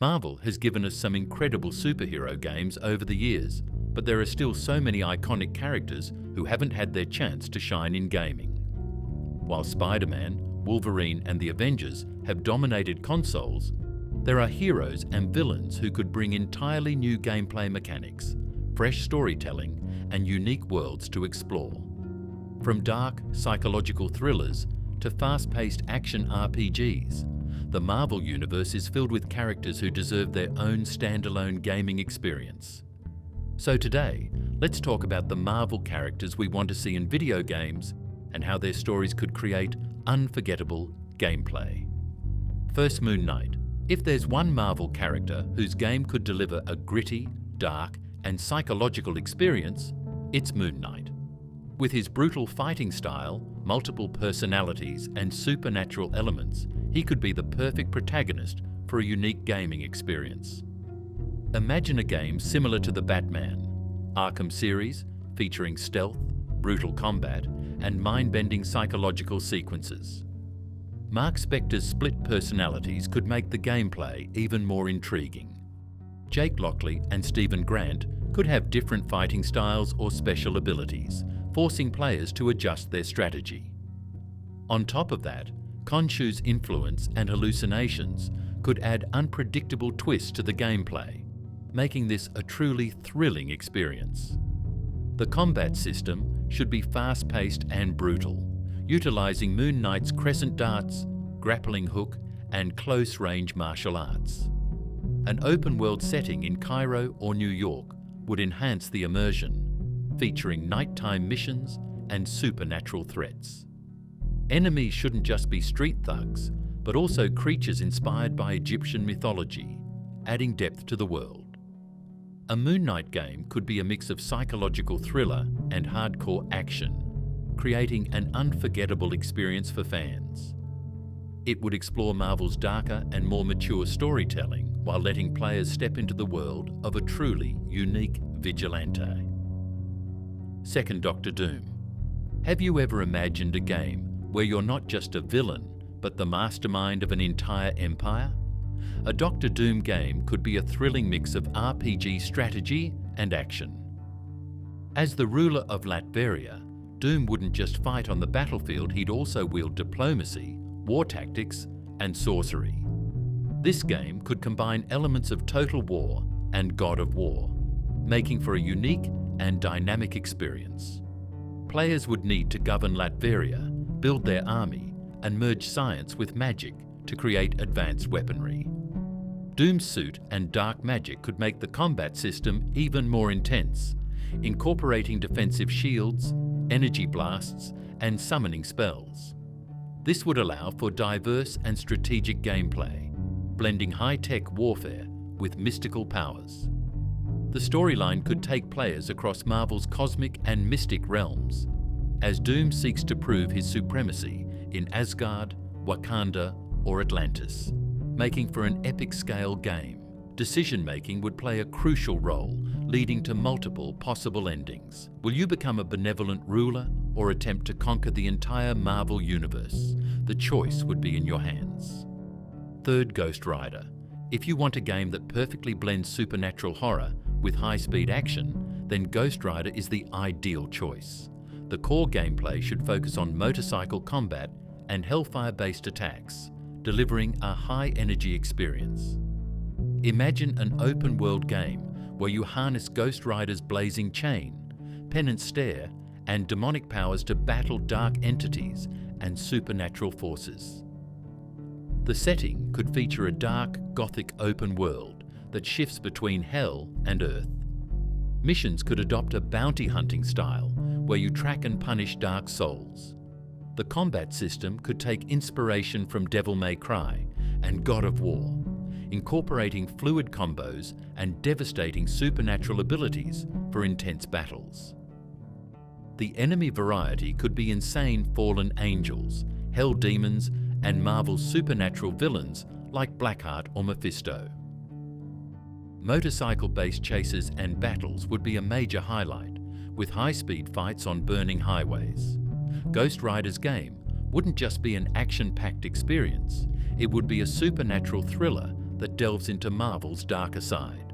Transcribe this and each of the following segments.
Marvel has given us some incredible superhero games over the years, but there are still so many iconic characters who haven't had their chance to shine in gaming. While Spider-Man, Wolverine and the Avengers have dominated consoles, there are heroes and villains who could bring entirely new gameplay mechanics, fresh storytelling and unique worlds to explore. From dark, psychological thrillers to fast-paced action RPGs, the Marvel Universe is filled with characters who deserve their own standalone gaming experience. So today, let's talk about the Marvel characters we want to see in video games and how their stories could create unforgettable gameplay. First, Moon Knight. If there's one Marvel character whose game could deliver a gritty, dark, and psychological experience, it's Moon Knight. With his brutal fighting style, multiple personalities, and supernatural elements, he could be the perfect protagonist for a unique gaming experience. Imagine a game similar to the Batman Arkham series, featuring stealth, brutal combat, and mind-bending psychological sequences. Mark Spector's split personalities could make the gameplay even more intriguing. Jake Lockley and Stephen Grant could have different fighting styles or special abilities, forcing players to adjust their strategy. On top of that, Khonshu's influence and hallucinations could add unpredictable twists to the gameplay, making this a truly thrilling experience. The combat system should be fast-paced and brutal, utilizing Moon Knight's crescent darts, grappling hook, and close-range martial arts. An open-world setting in Cairo or New York would enhance the immersion, featuring nighttime missions and supernatural threats. Enemies shouldn't just be street thugs, but also creatures inspired by Egyptian mythology, adding depth to the world. A Moon Knight game could be a mix of psychological thriller and hardcore action, creating an unforgettable experience for fans. It would explore Marvel's darker and more mature storytelling while letting players step into the world of a truly unique vigilante. Second, Doctor Doom. Have you ever imagined a game where you're not just a villain, but the mastermind of an entire empire? A Doctor Doom game could be a thrilling mix of RPG strategy and action. As the ruler of Latveria, Doom wouldn't just fight on the battlefield, he'd also wield diplomacy, war tactics, and sorcery. This game could combine elements of Total War and God of War, making for a unique and dynamic experience. Players would need to govern Latveria, build their army, and merge science with magic to create advanced weaponry. Doom's suit and dark magic could make the combat system even more intense, incorporating defensive shields, energy blasts, and summoning spells. This would allow for diverse and strategic gameplay, blending high-tech warfare with mystical powers. The storyline could take players across Marvel's cosmic and mystic realms, as Doom seeks to prove his supremacy in Asgard, Wakanda, or Atlantis, making for an epic-scale game. Decision-making would play a crucial role, leading to multiple possible endings. Will you become a benevolent ruler or attempt to conquer the entire Marvel Universe? The choice would be in your hands. Third, Ghost Rider. If you want a game that perfectly blends supernatural horror with high-speed action, then Ghost Rider is the ideal choice. The core gameplay should focus on motorcycle combat and Hellfire-based attacks, delivering a high-energy experience. Imagine an open-world game where you harness Ghost Rider's blazing chain, penance stare, and demonic powers to battle dark entities and supernatural forces. The setting could feature a dark, gothic open world that shifts between hell and earth. Missions could adopt a bounty hunting style where you track and punish dark souls. The combat system could take inspiration from Devil May Cry and God of War, incorporating fluid combos and devastating supernatural abilities for intense battles. The enemy variety could be insane fallen angels, hell demons, and Marvel's supernatural villains like Blackheart or Mephisto. Motorcycle-based chases and battles would be a major highlight, with high-speed fights on burning highways. Ghost Rider's game wouldn't just be an action-packed experience, it would be a supernatural thriller that delves into Marvel's darker side.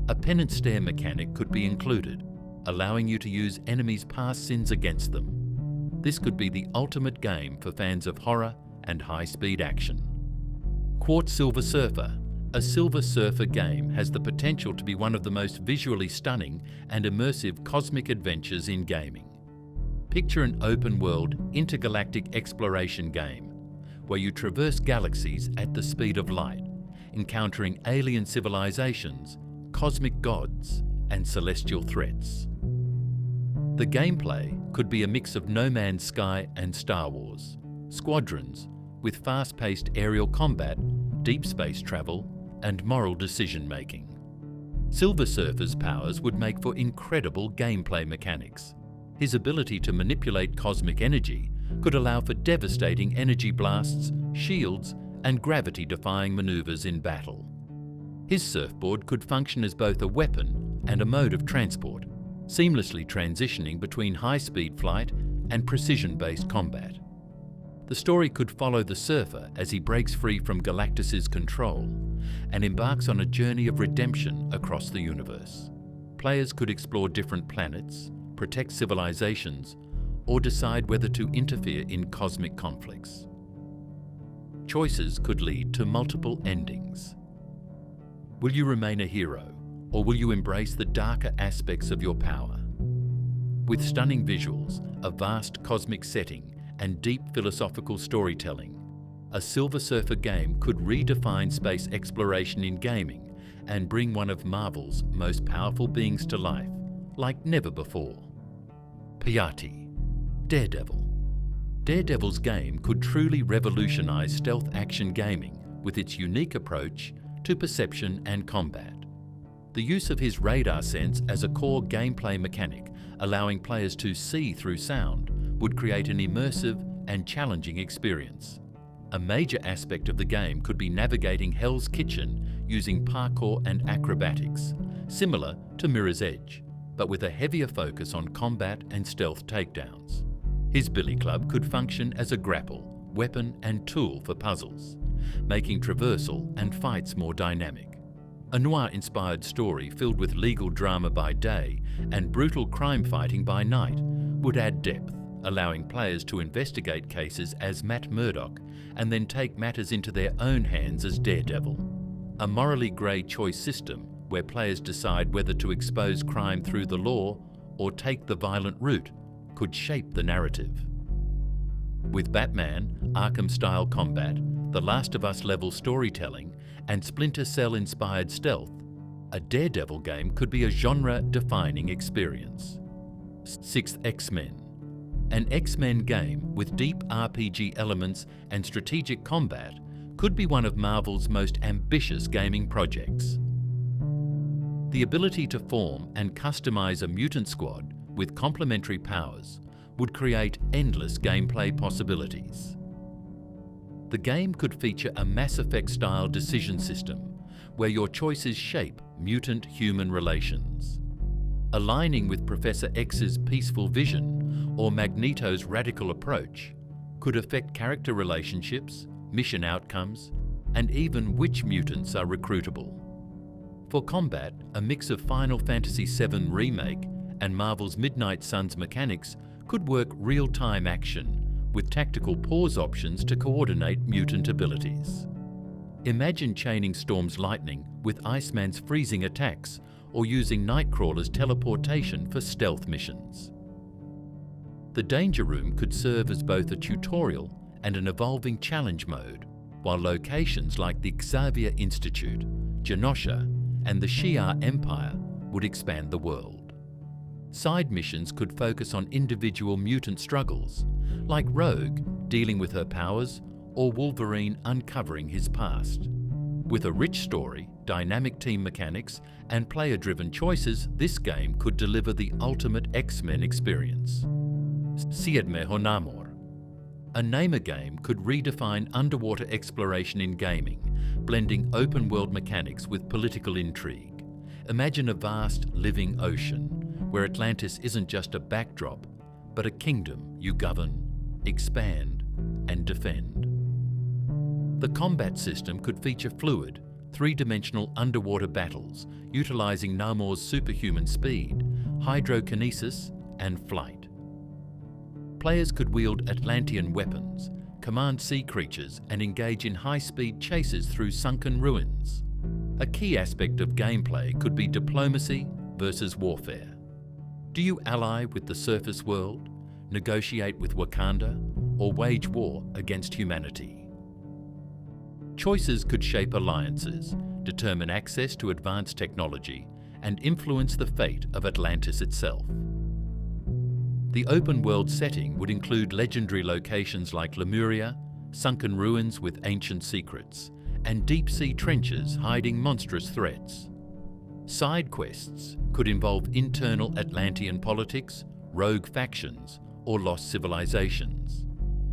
A pen and stare mechanic could be included, allowing you to use enemies' past sins against them. This could be the ultimate game for fans of horror and high-speed action. Quartz Silver Surfer. A Silver Surfer game has the potential to be one of the most visually stunning and immersive cosmic adventures in gaming. Picture an open-world, intergalactic exploration game where you traverse galaxies at the speed of light, encountering alien civilizations, cosmic gods, and celestial threats. The gameplay could be a mix of No Man's Sky and Star Wars, Squadrons, with fast-paced aerial combat, deep space travel, and moral decision-making. Silver Surfer's powers would make for incredible gameplay mechanics. His ability to manipulate cosmic energy could allow for devastating energy blasts, shields, and gravity-defying maneuvers in battle. His surfboard could function as both a weapon and a mode of transport, seamlessly transitioning between high-speed flight and precision-based combat. The story could follow the surfer as he breaks free from Galactus's control and embarks on a journey of redemption across the universe. Players could explore different planets, protect civilizations, or decide whether to interfere in cosmic conflicts. Choices could lead to multiple endings. Will you remain a hero, or will you embrace the darker aspects of your power? With stunning visuals, a vast cosmic setting, and deep philosophical storytelling, a Silver Surfer game could redefine space exploration in gaming and bring one of Marvel's most powerful beings to life, like never before. Piatti, Daredevil. Daredevil's game could truly revolutionize stealth action gaming with its unique approach to perception and combat. The use of his radar sense as a core gameplay mechanic, allowing players to see through sound, would create an immersive and challenging experience. A major aspect of the game could be navigating Hell's Kitchen using parkour and acrobatics, similar to Mirror's Edge, but with a heavier focus on combat and stealth takedowns. His Billy Club could function as a grapple, weapon and tool for puzzles, making traversal and fights more dynamic. A noir-inspired story filled with legal drama by day and brutal crime fighting by night would add depth, allowing players to investigate cases as Matt Murdock and then take matters into their own hands as Daredevil. A morally grey choice system where players decide whether to expose crime through the law or take the violent route could shape the narrative. With Batman, Arkham-style combat, The Last of Us level storytelling, and Splinter Cell-inspired stealth, a Daredevil game could be a genre-defining experience. 6th X-Men. An X-Men game with deep RPG elements and strategic combat could be one of Marvel's most ambitious gaming projects. The ability to form and customize a mutant squad with complementary powers would create endless gameplay possibilities. The game could feature a Mass Effect-style decision system where your choices shape mutant-human relations. Aligning with Professor X's peaceful vision or Magneto's radical approach could affect character relationships, mission outcomes, and even which mutants are recruitable. For combat, a mix of Final Fantasy VII Remake and Marvel's Midnight Suns mechanics could work real-time action with tactical pause options to coordinate mutant abilities. Imagine chaining Storm's lightning with Iceman's freezing attacks or using Nightcrawler's teleportation for stealth missions. The Danger Room could serve as both a tutorial and an evolving challenge mode, while locations like the Xavier Institute, Genosha, and the Shi'ar Empire would expand the world. Side missions could focus on individual mutant struggles, like Rogue dealing with her powers or Wolverine uncovering his past. With a rich story, dynamic team mechanics, and player-driven choices, this game could deliver the ultimate X-Men experience. Siedme Namor. A Namor game could redefine underwater exploration in gaming, blending open-world mechanics with political intrigue. Imagine a vast, living ocean, where Atlantis isn't just a backdrop, but a kingdom you govern, expand, and defend. The combat system could feature fluid, three-dimensional underwater battles utilising Namor's superhuman speed, hydrokinesis and flight. Players could wield Atlantean weapons, command sea creatures and engage in high-speed chases through sunken ruins. A key aspect of gameplay could be diplomacy versus warfare. Do you ally with the surface world, negotiate with Wakanda, or wage war against humanity? Choices could shape alliances, determine access to advanced technology, and influence the fate of Atlantis itself. The open-world setting would include legendary locations like Lemuria, sunken ruins with ancient secrets, and deep-sea trenches hiding monstrous threats. Side quests could involve internal Atlantean politics, rogue factions, or lost civilizations.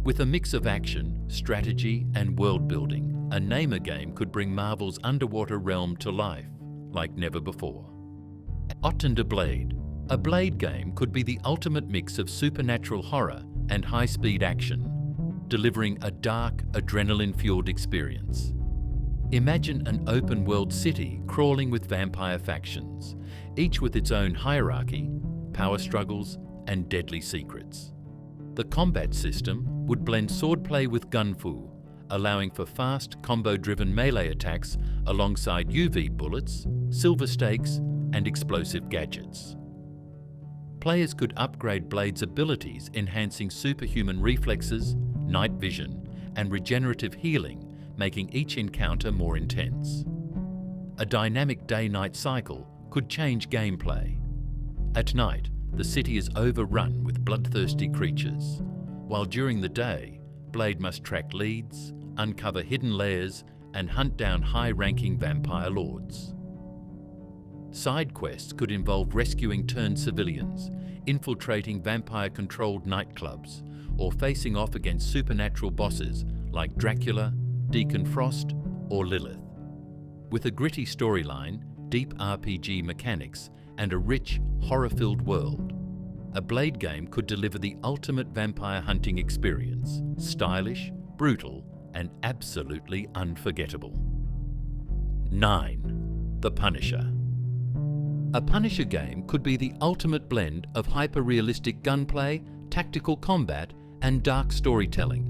With a mix of action, strategy, and world-building, a Namor game could bring Marvel's underwater realm to life like never before. Ottenda Blade. A Blade game could be the ultimate mix of supernatural horror and high-speed action, delivering a dark, adrenaline-fueled experience. Imagine an open-world city crawling with vampire factions, each with its own hierarchy, power struggles, and deadly secrets. The combat system would blend swordplay with gunfu, allowing for fast, combo-driven melee attacks alongside UV bullets, silver stakes, and explosive gadgets. Players could upgrade Blade's abilities, enhancing superhuman reflexes, night vision, and regenerative healing, making each encounter more intense. A dynamic day-night cycle could change gameplay. At night, the city is overrun with bloodthirsty creatures, while during the day, Blade must track leads, uncover hidden lairs, and hunt down high-ranking vampire lords. Side quests could involve rescuing turned civilians, infiltrating vampire-controlled nightclubs, or facing off against supernatural bosses like Dracula, Deacon Frost, or Lilith. With a gritty storyline, deep RPG mechanics, and a rich, horror-filled world, a Blade game could deliver the ultimate vampire hunting experience, stylish, brutal, and absolutely unforgettable. 9. The Punisher. A Punisher game could be the ultimate blend of hyper-realistic gunplay, tactical combat, and dark storytelling.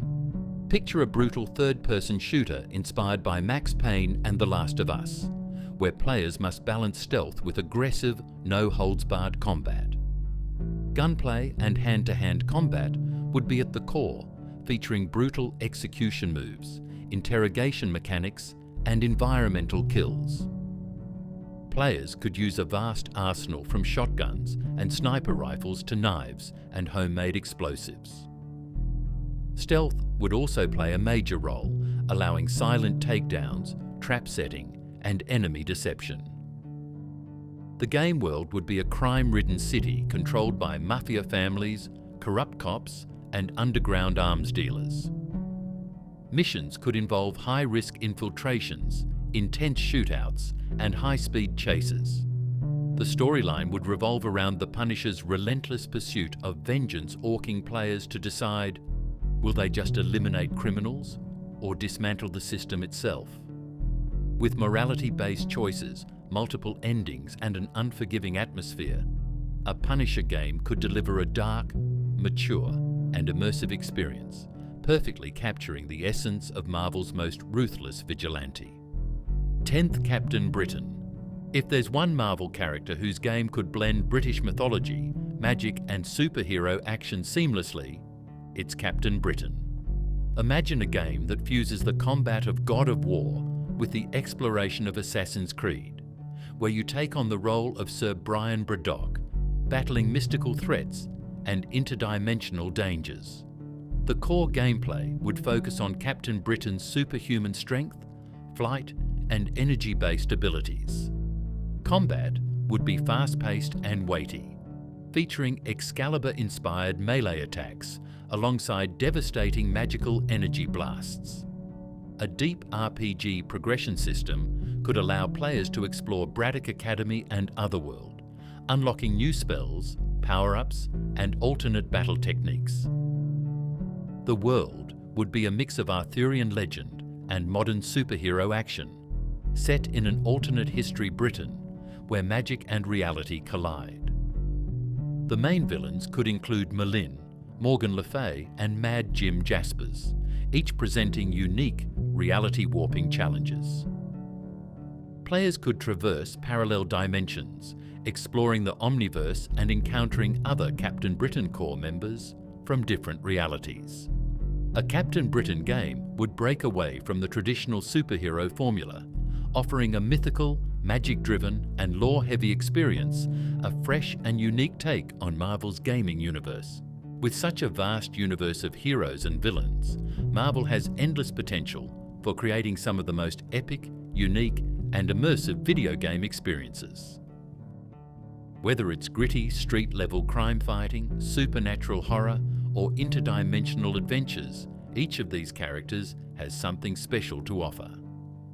Picture a brutal third-person shooter inspired by Max Payne and The Last of Us, where players must balance stealth with aggressive, no-holds-barred combat. Gunplay and hand-to-hand combat would be at the core, featuring brutal execution moves, interrogation mechanics, and environmental kills. Players could use a vast arsenal from shotguns and sniper rifles to knives and homemade explosives. Stealth would also play a major role, allowing silent takedowns, trap setting, and enemy deception. The game world would be a crime-ridden city controlled by mafia families, corrupt cops, and underground arms dealers. Missions could involve high-risk infiltrations, intense shootouts, and high-speed chases. The storyline would revolve around the Punisher's relentless pursuit of vengeance, orking players to decide, will they just eliminate criminals or dismantle the system itself? With morality-based choices, multiple endings, and an unforgiving atmosphere, a Punisher game could deliver a dark, mature, and immersive experience, perfectly capturing the essence of Marvel's most ruthless vigilante. 10th Captain Britain. If there's one Marvel character whose game could blend British mythology, magic, and superhero action seamlessly, it's Captain Britain. Imagine a game that fuses the combat of God of War with the exploration of Assassin's Creed, where you take on the role of Sir Brian Braddock, battling mystical threats and interdimensional dangers. The core gameplay would focus on Captain Britain's superhuman strength, flight, and energy-based abilities. Combat would be fast-paced and weighty, featuring Excalibur-inspired melee attacks alongside devastating magical energy blasts. A deep RPG progression system could allow players to explore Braddock Academy and Otherworld, unlocking new spells, power-ups, and alternate battle techniques. The world would be a mix of Arthurian legend and modern superhero action, set in an alternate history Britain where magic and reality collide. The main villains could include Merlin, Morgan Le Fay and Mad Jim Jaspers, each presenting unique reality-warping challenges. Players could traverse parallel dimensions, exploring the Omniverse and encountering other Captain Britain Corps members from different realities. A Captain Britain game would break away from the traditional superhero formula, offering a mythical, magic-driven and lore-heavy experience, a fresh and unique take on Marvel's gaming universe. With such a vast universe of heroes and villains, Marvel has endless potential for creating some of the most epic, unique and immersive video game experiences. Whether it's gritty, street-level crime fighting, supernatural horror, or interdimensional adventures, each of these characters has something special to offer.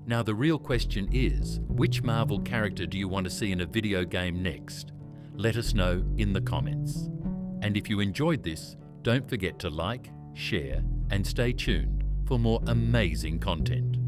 Now the real question is, which Marvel character do you want to see in a video game next? Let us know in the comments. And if you enjoyed this, don't forget to like, share, and stay tuned for more amazing content.